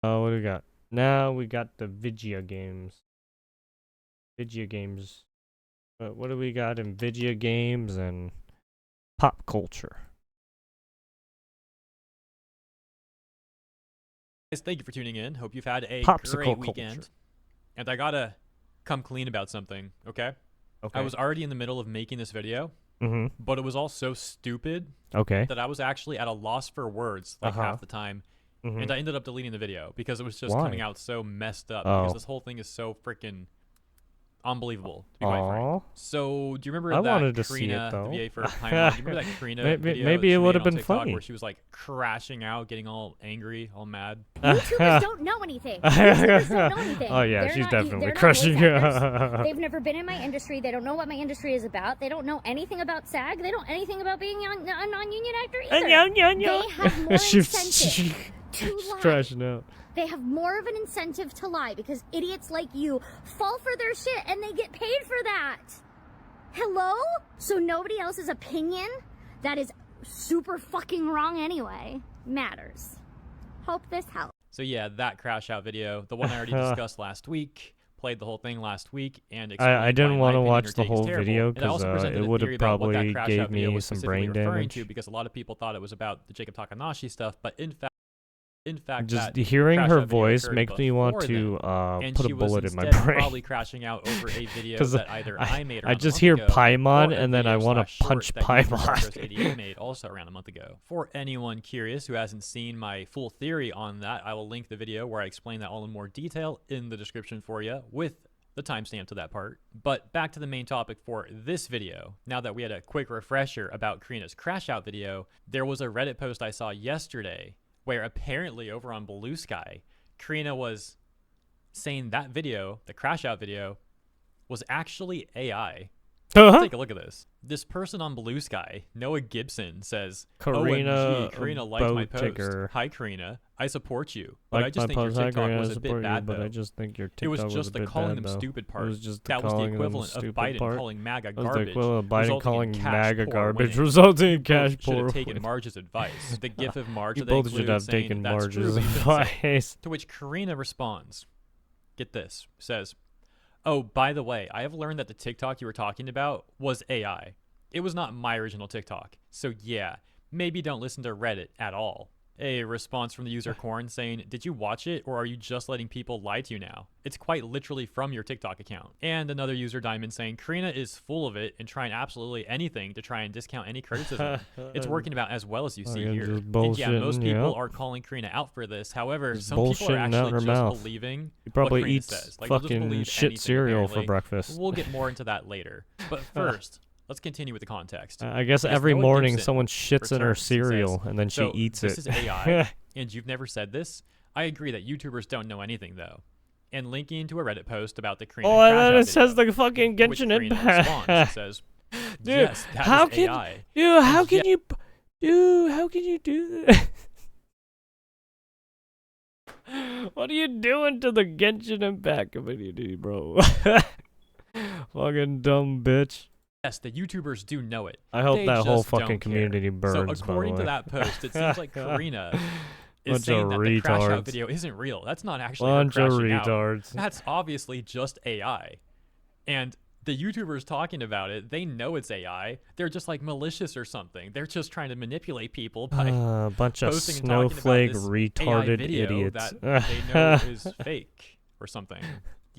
What do we got? Now we got the Vigia games. Vigia games. What do we got in Vigia games and pop culture? Guys, thank you for tuning in. Hope you've had a Popsicle great weekend. culture. And I gotta come clean about something, okay? Okay. I was already in the middle of making this video, Mm-hmm. but it was all so stupid Okay. that I was actually at a loss for words like half the time. Mm-hmm. And I ended up deleting the video because it was just Why? coming out so messed up. Oh. Because this whole thing is so freaking unbelievable, to be quite frank. So, do you remember I that wanted to see it, Karina, though. the VA for Paimon? Do you remember that Karina video Maybe that it she would made have on been TikTok funny. where she was like crashing out, getting all angry, all mad? YouTubers don't know anything. YouTubers don't know anything. Oh yeah, They're she's not, definitely they're not crushing voice actors. it. They've never been in my industry. They don't know what my industry is about. They don't know anything about SAG. They don't know anything about being a non-union actor either. They have more incentive to lie. Crashing out. They have more of an incentive to lie because idiots like you fall for their shit and they get paid for that. Hello? So nobody else's opinion that is super fucking wrong anyway matters. Hope this helps. So yeah, that crash out video, the one I already discussed last week, played the whole thing last week, and I didn't want to watch the her take is whole terrible. video And I also because presented it a would theory have about what that probably crash gave out video me was some specifically brain referring damage. to, because a lot of people thought it was about the Jacob Takanashi stuff, but in fact, Just that hearing crash her out video voice occurred makes me want before to then, and put a she was bullet in my instead brain. probably crashing out over a video 'Cause that either I made around I a just month hear ago, Paimon or a and then I video want to slash short punch that YouTuber Paimon. Andros 88 made also around a month ago. For anyone curious who hasn't seen my full theory on that, I will link the video where I explain that all in more detail in the description for you with the timestamp to that part. But back to the main topic for this video. Now that we had a quick refresher about Karina's crash out video, there was a Reddit post I saw yesterday where apparently over on Blue Sky, Karina was saying that video, the crash out video, was actually AI. Let's take a look at this. This person on Blue Sky, Noah Gibson, says, OMG, Karina liked my post. Boaticker. Hi, Karina. I support you. But I Like just my think your post, hi, TikTok Karina, was I a support bit bad, you, but though. I just think your It TikTok was just a the bit calling bad, them though. stupid part. It was just the that was the calling them equivalent of stupid Biden part. calling MAGA That was the garbage, equivalent of Biden resulting calling in cash MAGA poor garbage, winning. resulting in Both cash should poor have taken winning. Marge's advice. The gif of Marge You that they both should include have saying taken that's true, Marge's but you shouldn't say it. advice. To which Karina responds, get this, says, oh, by the way, I have learned that the TikTok you were talking about was AI. It was not my original TikTok. So yeah, maybe don't listen to Reddit at all. A response from the user Corn saying, did you watch it or are you just letting people lie to you now? It's quite literally from your TikTok account. And another user Diamond saying, Karina is full of it and trying absolutely anything to try and discount any criticism. It's working about as well as you see here. And yeah, most people are calling Karina out for this. However, Just some people are bullshitting out actually her just mouth. believing He probably what Karina eats says. Like, they'll just fucking believe shit anything, cereal for apparently. breakfast. We'll get more into that later. But first, let's continue with the context. I guess Because every Noah morning Gibson someone shits in her returns and cereal says, and then she so eats this it. is AI, and you've never said this? I agree that YouTubers don't know anything, though. And linking to a Reddit post about the Karina Oh, and crash then out it says video, the fucking to which Genshin Karina responds, Impact. she says, Dude, yes, that how is can AI. dude? How And can you? Dude, how can you do that? What are you doing to the Genshin Impact community, bro? Fucking dumb bitch. Yes, the YouTubers do know it. I hope They that whole just don't fucking care. community burns. So according by the to way. that post, it seems like Karina is Bunch saying of that the crash retards. out video isn't real. That's not actually her Bunch of crashing out. retards. That's obviously just AI. And the YouTubers talking about it, they know it's AI. They're just like malicious or something. They're just trying to manipulate people by Bunch of posting and talking about snowflake this retarded AI video idiots. that they know is fake or something.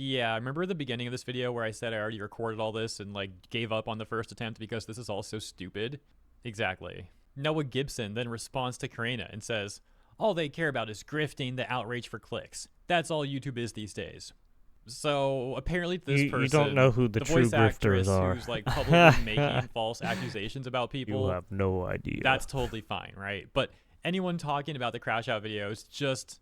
Yeah, remember the beginning of this video where I said I already recorded all this and like gave up on the first attempt because this is all so stupid? Exactly. Noah Gibson then responds to Karina and says, all they care about is grifting the outrage for clicks. That's all YouTube is these days. So apparently this person, You don't know who the true voice actress grifters are. who's like publicly making false accusations about people, You have no idea. that's totally fine, right? But anyone talking about the crash out video is just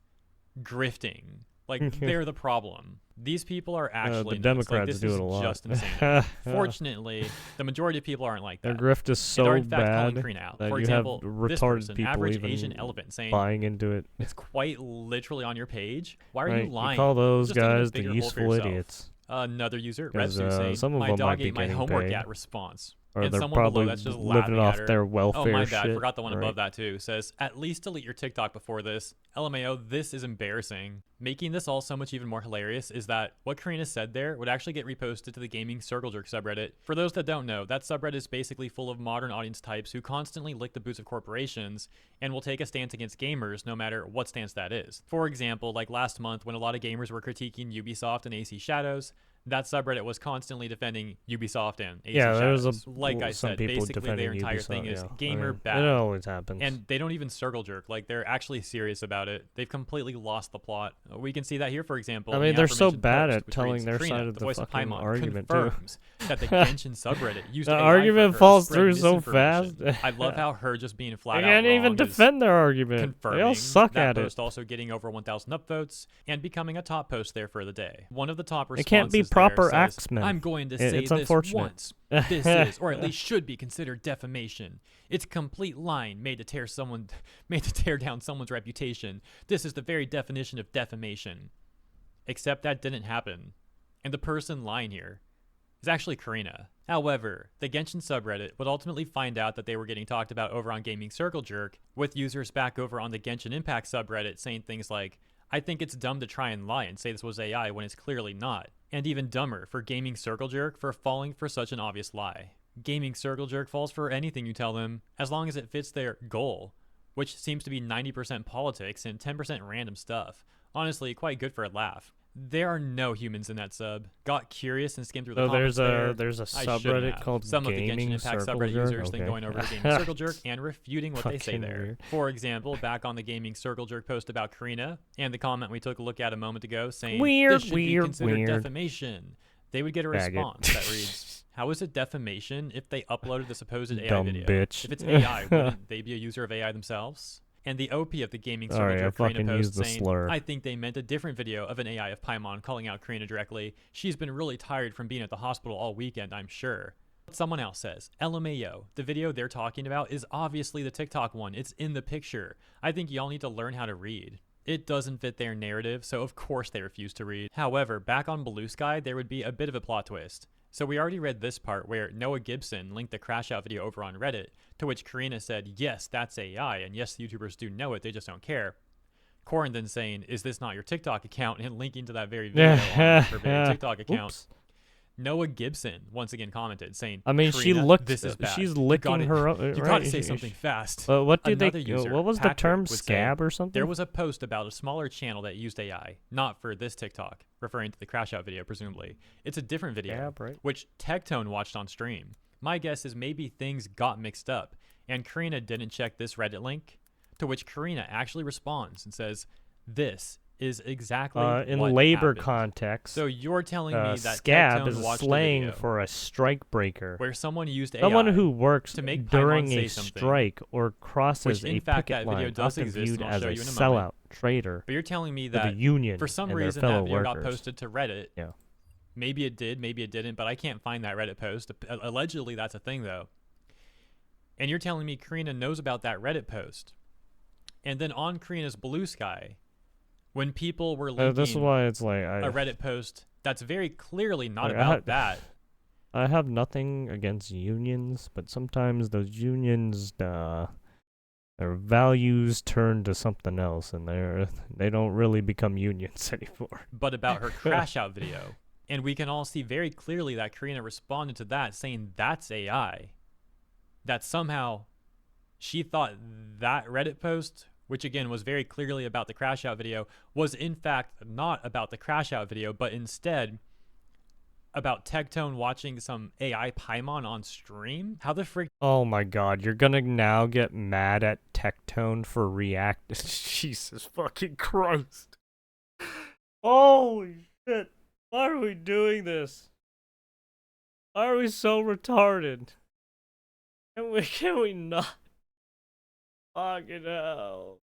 grifting. Like, they're the problem. These people are actually the nuts. Democrats Like, this do is it a lot. just insane. Fortunately, the majority of people aren't like Their that. grift is And so they're in fact calling bad Karina out. that For you example, have this retarded person, people average even Asian elephant, saying buying into it. it's quite literally on your page. Why are Right, you lying? call those Just digging a guys the bigger hole for useful yourself. idiots. Another user, 'Cause, Retsu, saying, some of my them dog might be ate my getting homework paid. at response. Or And they're someone below probably that's just living laughing off at her. their Oh, welfare my bad. shit. Forgot the one right? above that, too. Says, at least delete your TikTok before this. LMAO, this is embarrassing. Making this all so much even more hilarious is that what Karina said there would actually get reposted to the Gaming Circle Jerk subreddit. For those that don't know, that subreddit is basically full of modern audience types who constantly lick the boots of corporations and will take a stance against gamers no matter what stance that is. For example, like last month when a lot of gamers were critiquing Ubisoft and AC Shadows, that subreddit was constantly defending Ubisoft and AC Yeah, there's Shadows. Like I some said, people basically their defending entire Ubisoft, thing is yeah. gamer It bad. always happens. And they don't even circle jerk. Like, they're actually serious about it. They've completely lost the plot. We can see that here, for example. I in mean, the they're so aforementioned bad post, at which telling reads, their Karina, side of the the voice of fucking Paimon, argument, too. confirms that the Genshin subreddit used The AI argument for her to falls spread through so misinformation. fast. I love how her just being flat They out can't even wrong is defend their argument. confirming They all suck that at post it. also getting over 1,000 upvotes and becoming a top post there for the day. One of the top responses It can't be there proper says, axemen. I'm going to say It's this unfortunate. once. This is, or at least should be, considered defamation. It's a complete line made to tear down someone's reputation. This is the very definition of defamation. Except that didn't happen. And the person lying here is actually Karina. However, the Genshin subreddit would ultimately find out that they were getting talked about over on Gaming Circle Jerk, with users back over on the Genshin Impact subreddit saying things like, I think it's dumb to try and lie and say this was AI when it's clearly not. And even dumber for Gaming Circle Jerk for falling for such an obvious lie. Gaming Circle Jerk falls for anything you tell them, as long as it fits their goal, which seems to be 90% politics and 10% random stuff. Honestly, quite good for a laugh. There are no humans in that sub. Got curious and skimmed through the comments There's a I shouldn't subreddit have. called Some of the Genshin Gaming Impact Circle subreddit Jerk. users then Okay. going over to Gaming Circle Jerk and refuting what they say Fucking there. weird. For example, back on the Gaming Circle Jerk post about Karina and the comment we took a look at a moment ago saying this should be considered defamation, they would get a Faggot. response that reads, how is it defamation if they uploaded the supposed AI Dumb video? bitch. If it's AI, wouldn't they be a user of AI themselves? And the OP of the Gaming Circle Sorry, I Jerk Karina fucking post used the saying, slur. I think they meant a different video of an AI of Paimon calling out Karina directly. She's been really tired from being at the hospital all weekend, I'm sure. Someone else says, LMAO, the video they're talking about is obviously the TikTok one. It's in the picture. I think y'all need to learn how to read. It doesn't fit their narrative, so of course they refuse to read. However, back on Blue Sky, there would be a bit of a plot twist. So we already read this part where Noah Gibson linked the crash out video over on Reddit, to which Karina said, yes, that's AI, and yes, the YouTubers do know it, they just don't care. Corin then saying, is this not your TikTok account, and linking to that very video on her very TikTok account. Oops. Noah Gibson once again commented saying, I mean, she "Karina, looked. this is bad. She's You licking gotta- her own. You right? gotta say something fast." What did Another they? user, What was the Patrick, term? would say, Scab or something? There was a post about a smaller channel that used AI, not for this TikTok, referring to the crash out video, presumably. It's a different video, Scab, right? which Tectone watched on stream. My guess is maybe things got mixed up, and Karina didn't check this Reddit link, to which Karina actually responds and says, this is exactly in what labor happened. context. So you're telling me that scab Tectone is watched slang a video for a strike breaker. where someone used AI Someone who works to make during Paimon say a something, strike or crosses which in a fact picket that video line does often exist, viewed and I'll as show a you in a sellout moment. traitor But you're telling me for the that union for some and their reason fellow that video workers. got posted to Reddit. Yeah. Maybe it did, maybe it didn't, but I can't find that Reddit post. Allegedly, that's a thing, though. And you're telling me Karina knows about that Reddit post. And then on Karina's Blue Sky, when people were linking This is why it's like a Reddit post that's very clearly not Like, about that. I have nothing against unions, but sometimes those unions, their values turn to something else, and they don't really become unions anymore. But about her crash out video. And we can all see very clearly that Karina responded to that saying that's AI. That somehow she thought that Reddit post, which again was very clearly about the crash out video, was in fact not about the crash out video, but instead about Tectone watching some AI Paimon on stream? How the frick? Oh my god, you're gonna now get mad at Tectone for react. Jesus fucking Christ. Holy shit. Why are we doing this? Why are we so retarded? Can we not? Fucking hell.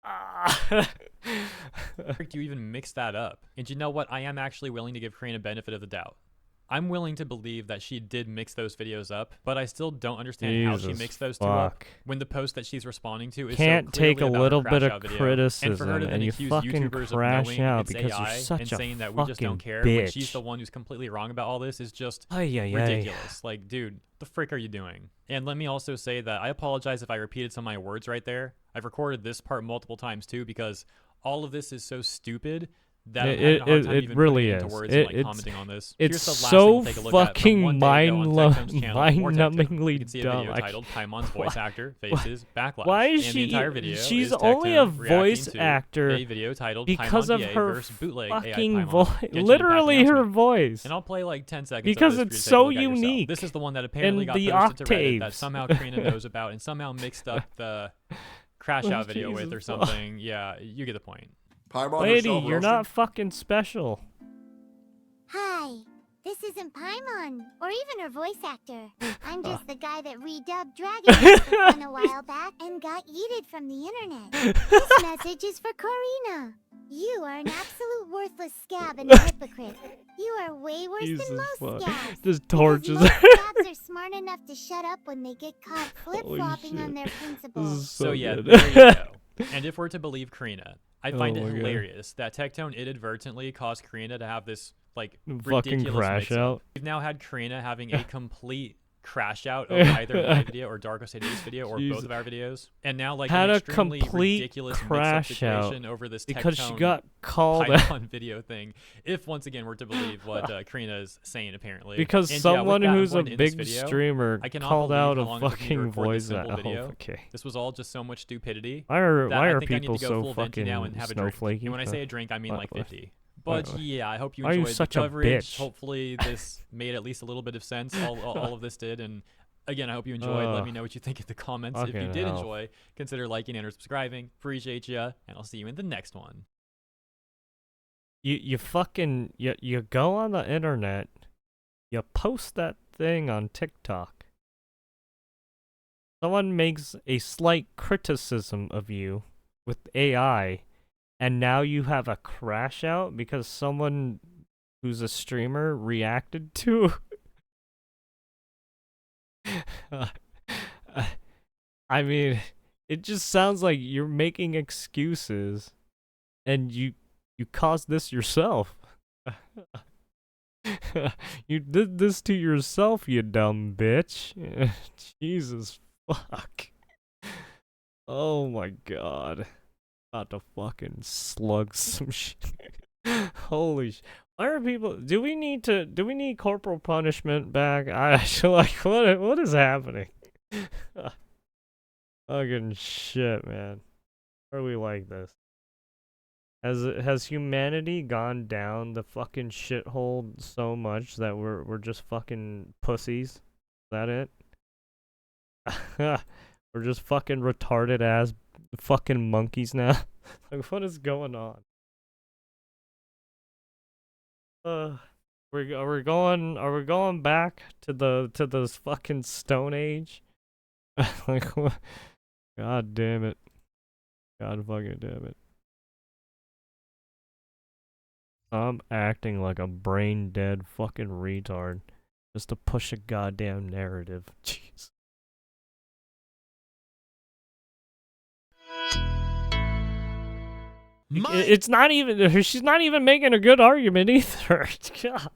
Ah. Do you even mix that up? And you know what? I am actually willing to give Karina benefit of the doubt. I'm willing to believe that she did mix those videos up, but I still don't understand how she mixed those two up when the post that she's responding to is can't so take a clearly about little her bit crash of out video. criticism And for her to then you accuse fucking YouTubers crash of knowing out it's because AI you're such and a saying that we just don't fucking care when she's bitch. the one who's completely wrong about all this is just Ay. ridiculous. Like, dude, the frick are you doing? And let me also say that I apologize if I repeated some of my words right there. I've recorded this part multiple times too because all of this is so stupid that I'm having a hard time even really putting it into words and like commenting on this. It's Here's the last so thing we'll take a look at from one day ago on Tectone's channel, More Tectone. mind-numbingly You can see a dumb. video titled Paimon's voice actor faces backlash. Why is and she? the entire video She's is only a Tectone reacting voice to actor a video titled because Paimon of VA her versus bootleg fucking AI voice. Paimon. Genshin Literally Impact her announcement. voice. And I'll play like 10 seconds Because of this it's for you to take a so look at yourself. unique. This is the one that apparently got the posted to Reddit that octaves. somehow Karina knows about and somehow mixed up the crash out video with or something. Yeah, you get the point. Paimon Lady, herself you're roasted? not fucking special. Hi, this isn't Paimon, or even her voice actor. I'm just the guy that redubbed Dragon Ball for fun a while back and got yeeted from the internet. This message is for Karina. You are an absolute worthless scab and a hypocrite. You are way worse Jesus than most fuck. scabs. Just Because torches most her. scabs are smart enough to shut up when they get caught flip-flopping on their This principles. is So yeah, good. there you go. And if we're to believe Karina, I find Oh it my God. hilarious that Tectone inadvertently caused Karina to have this like Fucking ridiculous crash mix-up. out. We've now had Karina having a complete crash out of either my video or Darko Sadie's video or both of our videos, and now like Had an a extremely complete ridiculous mix-up crash out situation over this because she Tectone got called out. Paimon video thing. If once again we're to believe what Karina is saying, apparently, Because and, yeah, with someone that, I'm who's a going to end this big video. streamer I cannot called believe out how a long it took me to fucking record this voice. simple video. Okay. This was all just so much stupidity. Why are that why I are think I need people to go so full venti fucking now and have a drink. snowflakey? And when I say a drink, I mean What- like what- 50. why- But yeah, I hope you why are you enjoyed such the a coverage. bitch? Hopefully this made at least a little bit of sense. All of this did. And again, I hope you enjoyed. Let me know what you think in the comments. If you Fucking did hell. enjoy, consider liking and or subscribing. Appreciate ya, and I'll see you in the next one. You fucking you go on the internet, you post that thing on TikTok. Someone makes a slight criticism of you with AI, and now you have a crash out because someone who's a streamer reacted to. I mean, it just sounds like you're making excuses, and you caused this yourself. You did this to yourself, you dumb bitch. Jesus fuck. Oh my god. About to fucking slug some shit. Holy sh. Why are people? Do we need corporal punishment back? I actually like what is happening? Fucking shit, man. Why are we like this? Has humanity gone down the fucking shithole so much that we're just fucking pussies? Is that it? We're just fucking retarded ass fucking monkeys now. Like, what is going on? Are we going back to the fucking Stone Age? Like, what? God damn it. God fucking damn it. I'm acting like a brain dead fucking retard just to push a goddamn narrative. Jeez. It's not even. She's not even making a good argument either. God,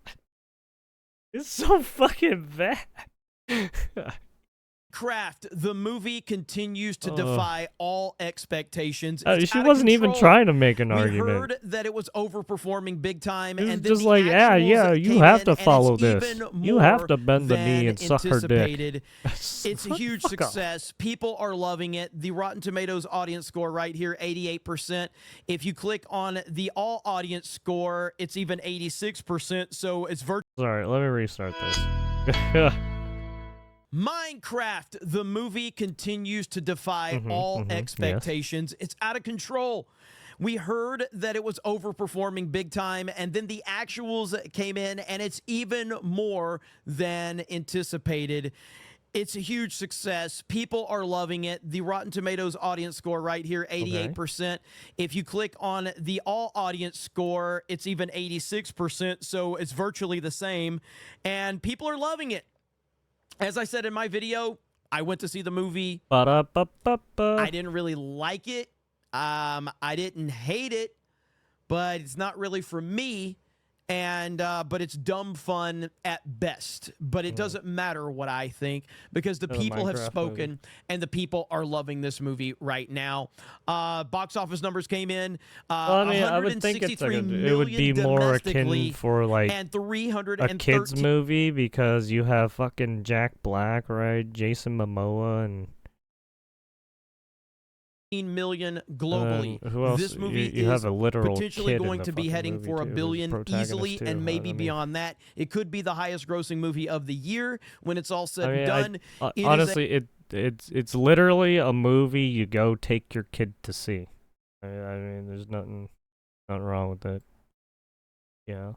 it's so fucking bad. Craft, the movie continues to defy all expectations. She wasn't even trying to make an we argument. heard that it was overperforing big time, It's and just then like, the yeah, actuals you came have in, to and follow it's this. even You have more to bend the knee than and suck her dick. anticipated. It's a huge success. People are loving it. The Rotten Tomatoes audience score right here, 88%. If you click on the all audience score, it's even 86%. So it's virtually. Sorry, let me restart this. Minecraft, the movie continues to defy all expectations. It's out of control. We heard that it was overperforming big time, and then the actuals came in, and it's even more than anticipated. It's a huge success. People are loving it. The Rotten Tomatoes audience score right here, 88%. If you click on the all audience score, it's even 86%. So it's virtually the same. And people are loving it. As I said in my video, I went to see the movie. I didn't really like it. I didn't hate it, but it's not really for me. And but it's dumb fun at best. But it doesn't matter what I think, because the people have spoken and the people are loving this movie right now. Box office numbers came in. Well, I mean, I would think it's like it would be more akin for like and 300 a kids movie, because you have fucking Jack Black, right? Jason Momoa and million globally. Who else? This movie you have is a literal potentially kid in going the to be fucking heading movie for too, a who's billion protagonist easily, too. and maybe I mean, beyond that. It could be the highest grossing movie of the year when it's all said I mean, and done. honestly, it's literally a movie you go take your kid to see. I mean, there's nothing wrong with it. Yeah.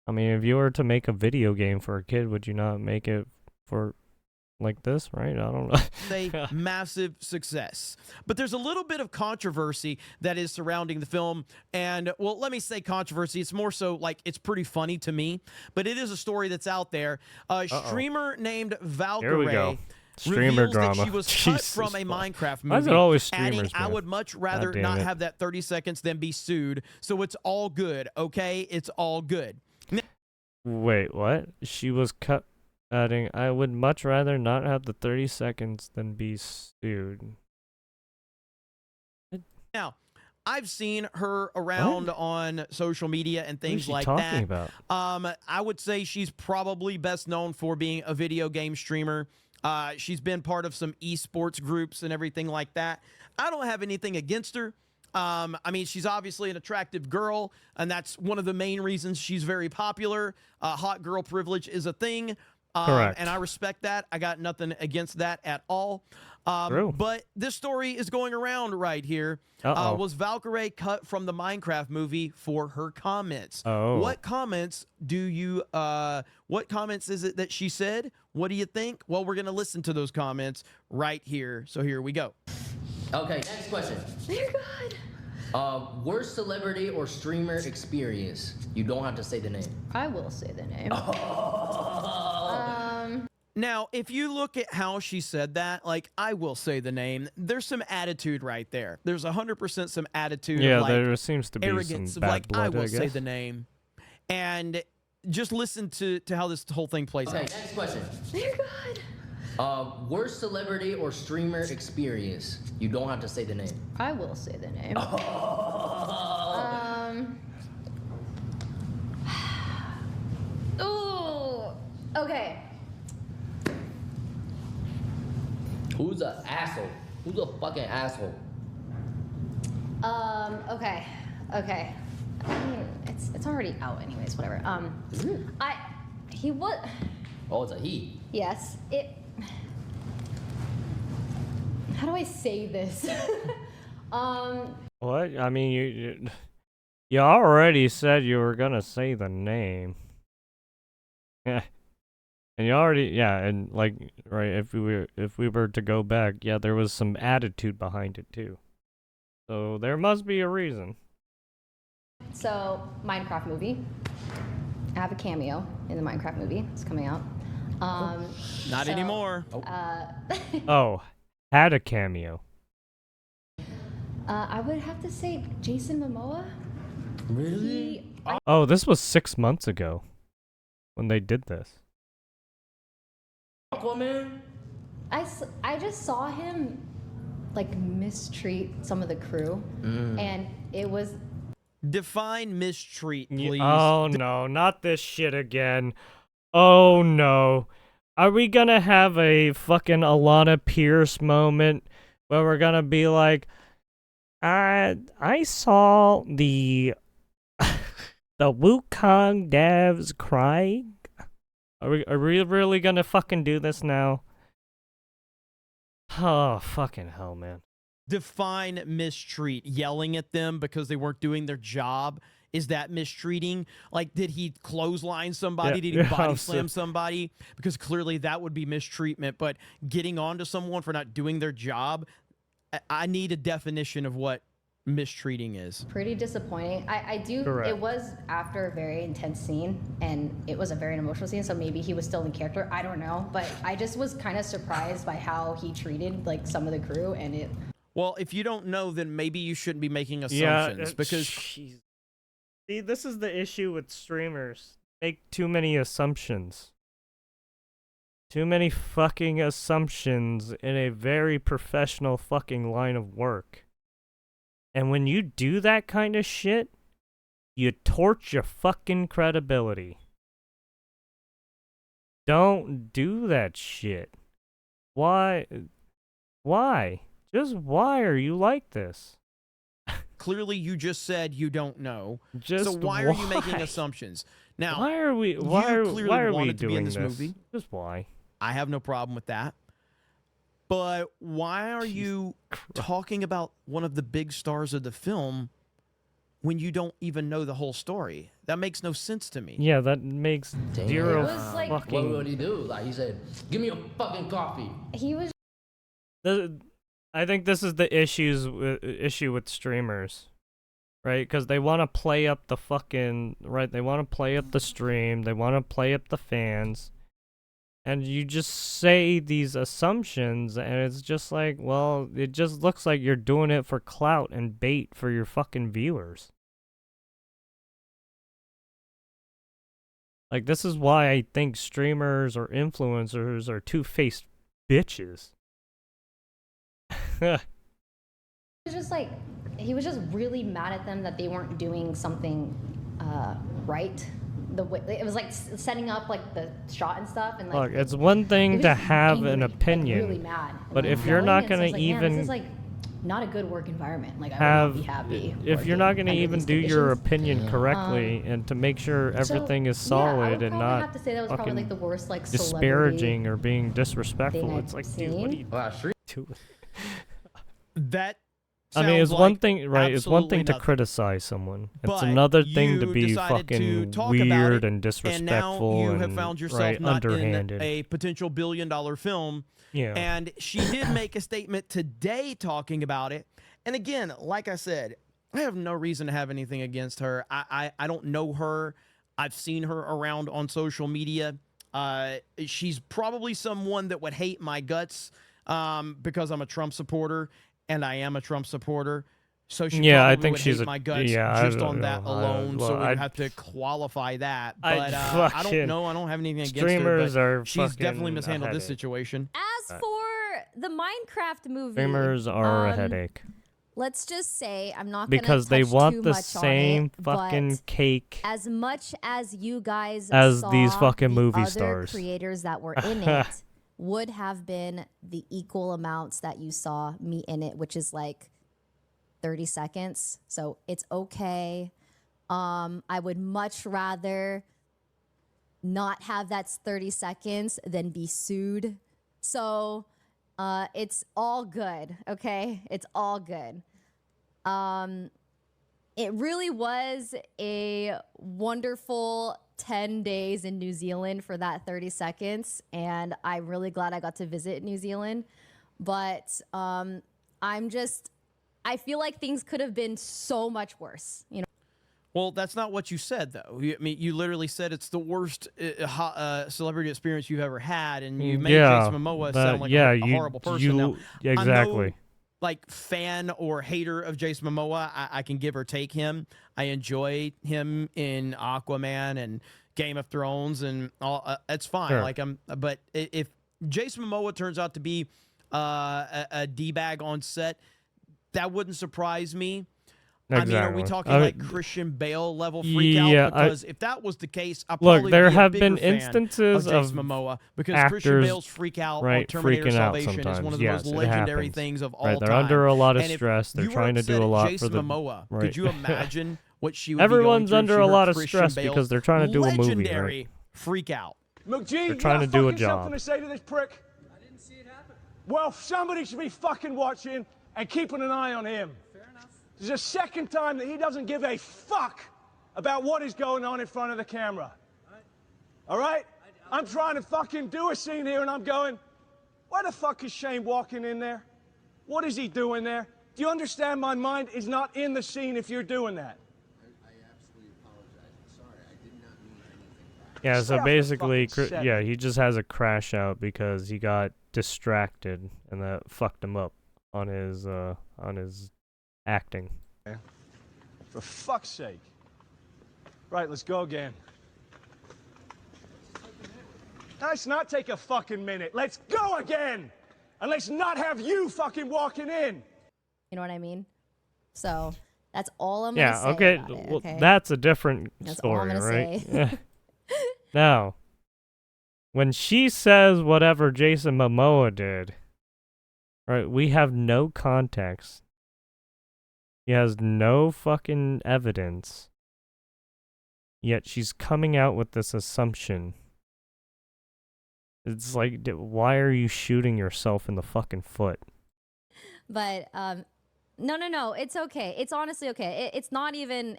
I mean, if you were to make a video game for a kid, would you not make it for like this, right? I don't know. A massive success. But there's a little bit of controversy that is surrounding the film. And, well, let me say controversy. It's more so like it's pretty funny to me. But it is a story that's out there. A streamer named Valkyrae Streamer drama. that she was cut from a Minecraft movie. Why is it always streamers, adding, I man? would much rather not have that 30 seconds than be sued. So it's all good, okay? It's all good. Wait, what? She was cut. Adding, I would much rather not have the 30 seconds than be sued. Now, I've seen her around on social media and things like talking that. about? I would say she's probably best known for being a video game streamer. She's been part of some esports groups and everything like that. I don't have anything against her. I mean, she's obviously an attractive girl, and that's one of the main reasons she's very popular. Hot girl privilege is a thing. Correct. And I respect that. I got nothing against that at all. True. But this story is going around right here. Was Valkyrae cut from the Minecraft movie for her comments? What comments do you, what comments is it that she said? What do you think? Well, we're going to listen to those comments right here. So here we go. Okay, next question. Dear God. Worst celebrity or streamer experience? You don't have to say the name. I will say the name. Now, if you look at how she said that, like, I will say the name, there's some attitude right there. There's 100% some attitude of, like, there seems to be arrogance some of, bad like, blood, I will I say guess. the name. And just listen to how this whole thing plays Okay, out. next question. Dear God. Worst celebrity or streamer experience? You don't have to say the name. I will say the name. Ooh. Okay. Who's an asshole? Who's a fucking asshole? Okay. Okay. I mean, it's already out anyways, whatever. He was. Oh, it's a he. Yes. How do I say this? What? I mean, you already said you were gonna say the name. Yeah. And you already, and like, right, if we were to go back, there was some attitude behind it too. So there must be a reason. So, Minecraft movie. I have a cameo in the Minecraft movie. It's coming out. Not anymore. Oh, had a cameo. I would have to say Jason Momoa. Really? Oh, this was 6 months ago when they did this. Aquaman? I just saw him like mistreat some of the crew, and it was. Define mistreat, please. Oh no, not this shit again. Oh no. Are we gonna have a fucking Alana Pierce moment where we're gonna be like, I saw the Wukong devs crying? Are we really gonna fucking do this now? Oh, fucking hell, man. Define mistreat. Yelling at them because they weren't doing their job Is that mistreating? Like, did he clothesline somebody? Yeah, Did he yeah, body I'm slam somebody? Because clearly that would be mistreatment. But getting on to someone for not doing their job, I need a definition of what mistreating is. Pretty disappointing. I do. Correct. It was after a very intense scene, and it was a very emotional scene. So maybe he was still in character. I don't know, but I just was kind of surprised by how he treated like some of the crew, and it. Well, if you don't know, then maybe you shouldn't be making Yeah, assumptions because jeez. See, this is the issue with streamers. Make too many assumptions. Too many fucking assumptions in a very professional fucking line of work. And when you do that kind of shit, you torch your fucking credibility. Don't do that shit. Why? Why? Just why are you like this? clearly you just said you don't know. Just so why are you making assumptions? Now, why are we? you Why are clearly we wanted to be doing in this movie. Just why? I have no problem with that. But why are you talking about one of the big stars of the film when you don't even know the whole story? That makes no sense to me. Yeah, that makes zero It was like- fucking. What would he do? Like he said, "Give me a fucking coffee." He was I think this is the issue with streamers, right? Because they want to play up the fucking right. They want to play up the stream. They want to play up the fans, and you just say these assumptions, and it's just like, well, it just looks like you're doing it for clout and bait for your fucking viewers. Like, this is why I think streamers or influencers are two-faced bitches. just like, he was just really mad at them that they weren't doing something right. The way it was like setting up like the shot and stuff, and like Look, it's one he thing was to just have angry, an like, opinion, really mad, and, but like, if you're yelling, not and so I gonna was like, man, even this is like not a good work environment. Like I have, would not be happy. if you're not gonna under even these do your conditions. opinion correctly, and to make sure everything is Yeah, I solid would and probably not have to say that was probably like the fucking worst like disparaging or being thing disrespectful, I've it's like, dude, what are you seen. Wow, street. doing? That I mean, it's sounds one like thing, right? It's one thing absolutely to nothing. criticize someone. It's But another thing to you be decided to fucking talk about weird it, and And disrespectful now you and have found yourself right, not underhanded. in a potential billion-dollar film. Yeah. And she did make a statement today talking about it. And again, like I said, I have no reason to have anything against her. I don't know her. I've seen her around on social media. She's probably someone that would hate my guts because I'm a Trump supporter, and I am a Trump supporter. So she Yeah, I probably think would she's hate a- my guts yeah, I just don't on that know. alone. So Well, we I'd- have to qualify that. I'd But I fucking- don't know. I don't have anything against Streamers her. are But she's definitely fucking a mishandled this headache. situation. As for the Minecraft movie, Streamers are a headache let's just say I'm not because gonna they touch want too the much same on it, fucking but cake as much as you guys as saw these fucking the movie other stars. creators that were in it would have been the equal amounts that you saw me in it, which is like 30 seconds. So it's okay. I would much rather not have that 30 seconds than be sued. So it's all good, okay? It's all good. It really was a wonderful 10 days in New Zealand for that 30 seconds, and I'm really glad I got to visit New Zealand. But I feel like things could have been so much worse, you know? Well, that's not what you said, though. I mean, you literally said it's the worst celebrity experience you've ever had, and you made Jason Momoa sound like a horrible person. Now, exactly. I know, like, fan or hater of Jason Momoa, I can give or take him. I enjoy him in Aquaman and Game of Thrones, and all. It's fine. Sure. Like, but if Jason Momoa turns out to be a d-bag on set, that wouldn't surprise me. Exactly. I mean, are we talking like Christian Bale level freak yeah, out? Because if that was the case, I'd look, probably there be a have bigger been fan instances of Jason of Momoa, because Christian actors, Bale's freak out on right, Terminator freaking out Salvation is one sometimes. of the Yes, most it legendary happens. things of all Right, time. they're under a lot of And if stress. They're you were trying to do upset a at lot Jason for the Momoa. right. Could you imagine what she would Everyone's be going through under if a she lot heard of Christian stress Bale's because they're trying to do a movie, legendary right? freak out. McGee, They're you trying got to do a fucking something job. to say to this prick? I didn't see it happen. Well, somebody should be fucking watching and keeping an eye on him. Fair enough. This is the second time that he doesn't give a fuck about what is going on in front of the camera. All right? I'm trying to fucking do a scene here and I'm going, why the fuck is Shane walking in there? What is he doing there? Do you understand my mind is not in the scene if you're doing that? I absolutely apologize. I'm sorry. I did not mean anything. Yeah, Stay so off the basically, fucking set. yeah, he just has a crash out because he got distracted and that fucked him up on his acting. For fuck's sake. Right, let's go again. Let's not take a fucking minute. Let's go again! And let's not have you fucking walking in! You know what I mean? So that's all I'm gonna Yeah, say okay, about it, well, okay? that's a different That's all I'm story, gonna right? say. Now, when she says whatever Jason Momoa did, right, we have no context. He has no fucking evidence. Yet she's coming out with this assumption. It's like, why are you shooting yourself in the fucking foot? But no, it's okay. It's honestly okay. It's not even.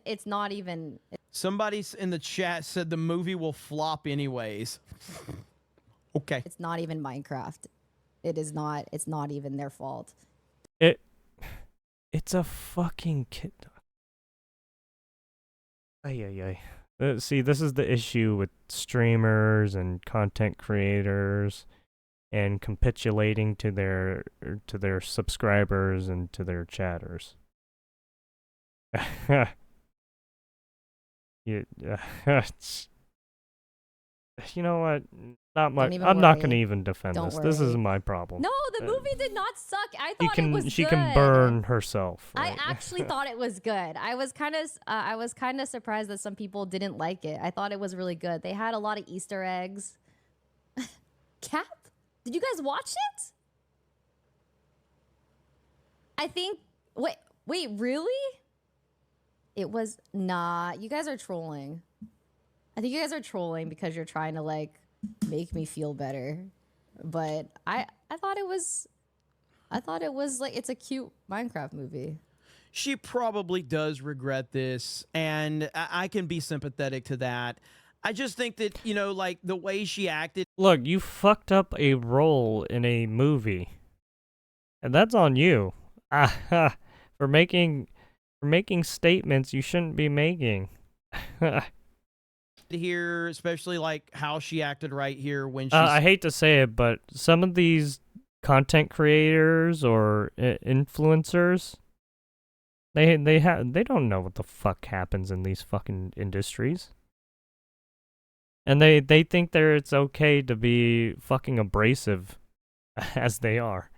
Somebody in the chat said the movie will flop anyways. Okay. It's not even Minecraft. It is not. It's not even their fault. It's a fucking kid. Ay. See, this is the issue with streamers and content creators and capitulating to their subscribers and to their chatters. You know what? Not much. even I'm not worry. gonna even defend Don't this. This worry. isn't my problem. No, the movie did not suck. I She thought it was she good. can burn herself. I Right? actually thought it was good. I was kind of surprised that some people didn't like it. I thought it was really good. They had a lot of Easter eggs. Cap, did you guys watch it? I think. Wait, really? It was not. You guys are trolling. I think you guys are trolling because you're trying to like make me feel better. But I thought it was like it's a cute Minecraft movie. She probably does regret this, and I can be sympathetic to that. I just think that, you know, like the way she acted. Look, you fucked up a role in a movie, and that's on you. For making statements you shouldn't be making. Here, especially like how she acted right here when she. I hate to say it, but some of these content creators or influencers, they don't know what the fuck happens in these fucking industries, and they think it's okay to be fucking abrasive, as they are.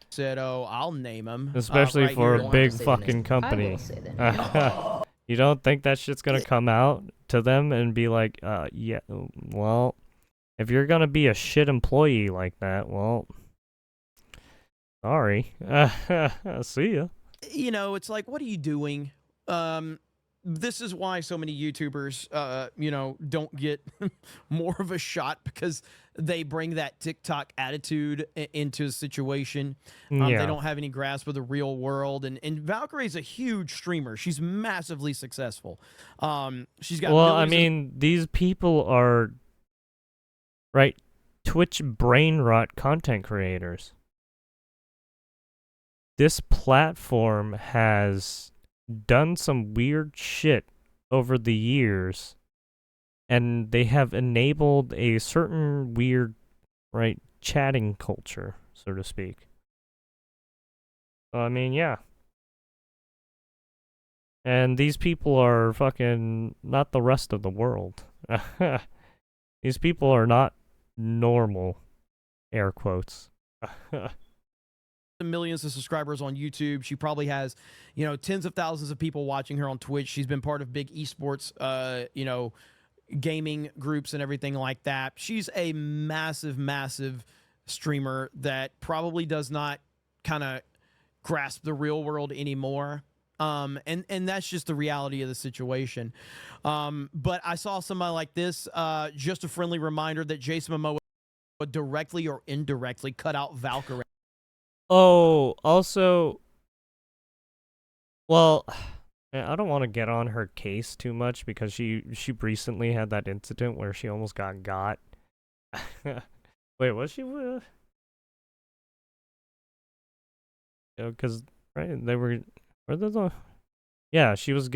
Said, "Oh, I'll name him." Especially right for here. a big fucking company. You don't think that shit's gonna come out to them and be like, yeah, well, if you're gonna be a shit employee like that, well, sorry. See ya. You know, it's like, what are you doing? This is why so many YouTubers, you know, don't get more of a shot, because they bring that TikTok attitude into a situation. Yeah. They don't have any grasp of the real world. And Valkyrae is a huge streamer. She's massively successful. She's got. Well, I millions of- mean, these people are, right, Twitch brain rot content creators. This platform has done some weird shit over the years, and they have enabled a certain weird, right, chatting culture, so to speak. So, I mean, yeah. And these people are fucking not the rest of the world. These people are not normal, air quotes. millions of subscribers on YouTube. She probably has, you know, tens of thousands of people watching her on Twitch. She's been part of big esports, you know, gaming groups and everything like that. She's a massive streamer that probably does not kind of grasp the real world anymore. And that's just the reality of the situation. But I saw somebody like this, just a friendly reminder that Jason Momoa directly or indirectly cut out Valkyrae. Oh, also, well, I don't want to get on her case too much because she recently had that incident where she almost got. Wait, was she? Because right, they were the. Yeah, she was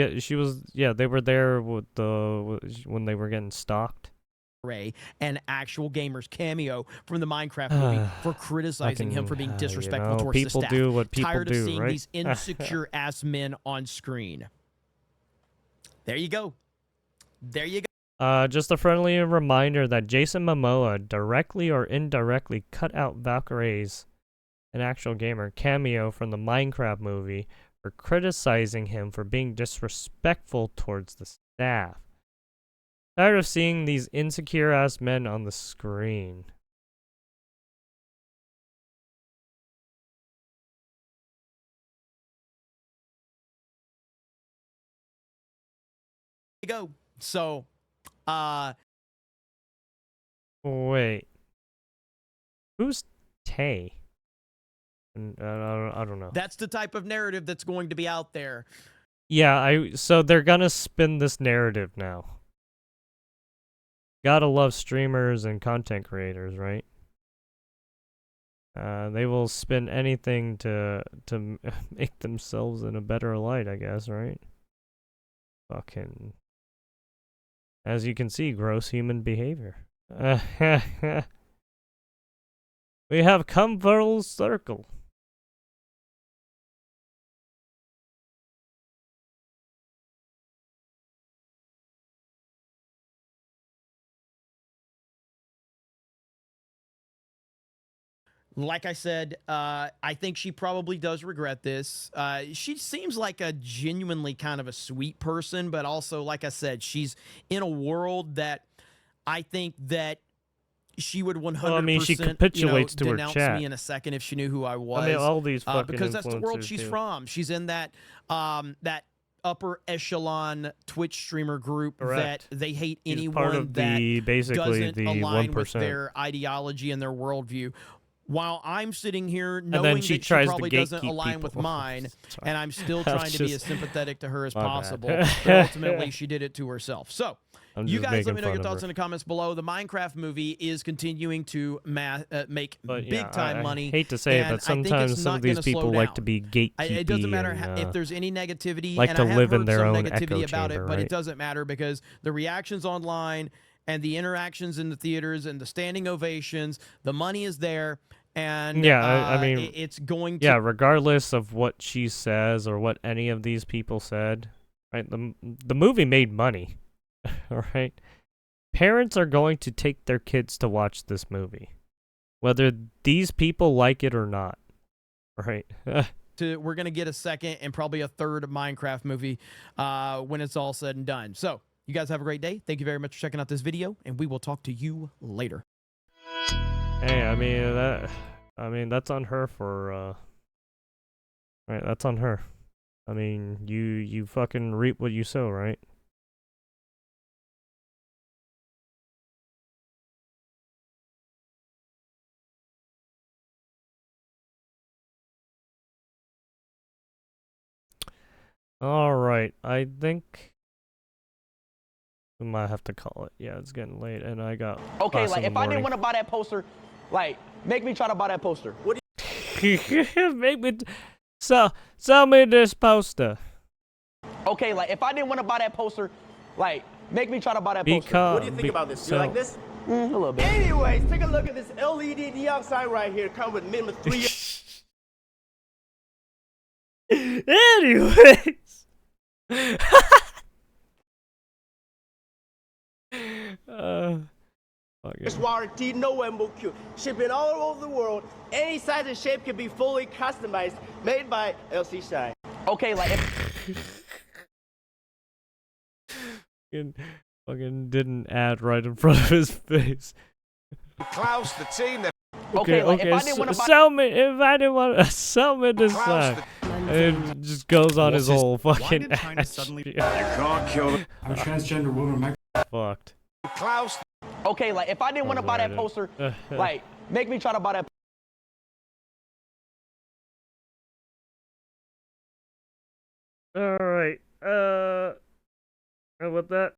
yeah, they were there with when they were getting stalked. An actual gamer's cameo from the Minecraft movie for criticizing him for being disrespectful towards the staff. People do what people Tired do, of seeing right? these insecure ass men on screen. There you go. There you go. Just a friendly reminder that Jason Momoa directly or indirectly cut out Valkyrae's, an actual gamer, cameo from the Minecraft movie for criticizing him for being disrespectful towards the staff. Tired of seeing these insecure ass men on the screen. Go. So, Wait. Who's Tay? I don't know. that's the type of narrative that's going to be out there. Yeah, so they're gonna spin this narrative now. Gotta love streamers and content creators, right? They will spin anything to make themselves in a better light, I guess, right? Fucking, as you can see, gross human behavior. We have come full circle. Like I said, I think she probably does regret this. She seems like a genuinely kind of a sweet person, but also, like I said, she's in a world that I think that she would 100%. Well, I mean, she capitulates to her denounce chat. me in a second if she knew who I was. I mean, all these fucking because that's the world influencers she's do. from. She's in that that upper echelon Twitch streamer group Correct. that they hate She's anyone part of that basically doesn't the align with 1%. their ideology and their worldview. While I'm sitting here then knowing she that she tries to probably doesn't gatekeep align with people. mine, Sorry. and I'm still I was trying to be just- as sympathetic to her as My bad. possible, but ultimately she did it to herself. So, I'm you just guys let making me know your fun of thoughts her. in the comments below. The Minecraft movie is continuing to make But yeah, big time I money. hate to say it, and but I think it's sometimes some not of these gonna people slow like down. to be gatekeepy. It doesn't matter and, if there's any negativity, like and to I have live in heard their some own negativity echo about chamber, it, but right? it doesn't matter because the reactions online and the interactions in the theaters and the standing ovations, the money is there, and Yeah, I mean, it's going to. Yeah, regardless of what she says or what any of these people said, right? The movie made money, all right? Parents are going to take their kids to watch this movie, whether these people like it or not, right? We're gonna get a second and probably a third Minecraft movie when it's all said and done. So you guys have a great day. Thank you very much for checking out this video, and we will talk to you later. Hey, I mean that's on her for right, that's on her. I mean, you fucking reap what you sow, right? All right, I think we might have to call it. Yeah, it's getting late, and I got Okay, class like in if the I didn't morning. want to buy that poster, like make me try to buy that poster. What do Make me sell me this poster. okay, like if I didn't want to buy that poster, like make me try to buy that poster. Because What do you think about this? You like this? A little bit. Anyways, take a look at this LED neon sign right here. Come with minimum 3 years. Anyways. It's warranty, no MOQ. Shipping all over the world. Any size and shape can be fully customized. Made by LC Shine. Okay, like if fucking didn't add right in front of his face. Klaus, the team that okay, like if I didn't want to buy Sell me if I didn't want to sell me this sign. And it just goes on his whole fucking ass. you can't kill them. I'm a transgender woman. Fucked. Klaus, okay, like if I didn't want to buy that Alright. poster, like make me try to buy that. Alright. How about that?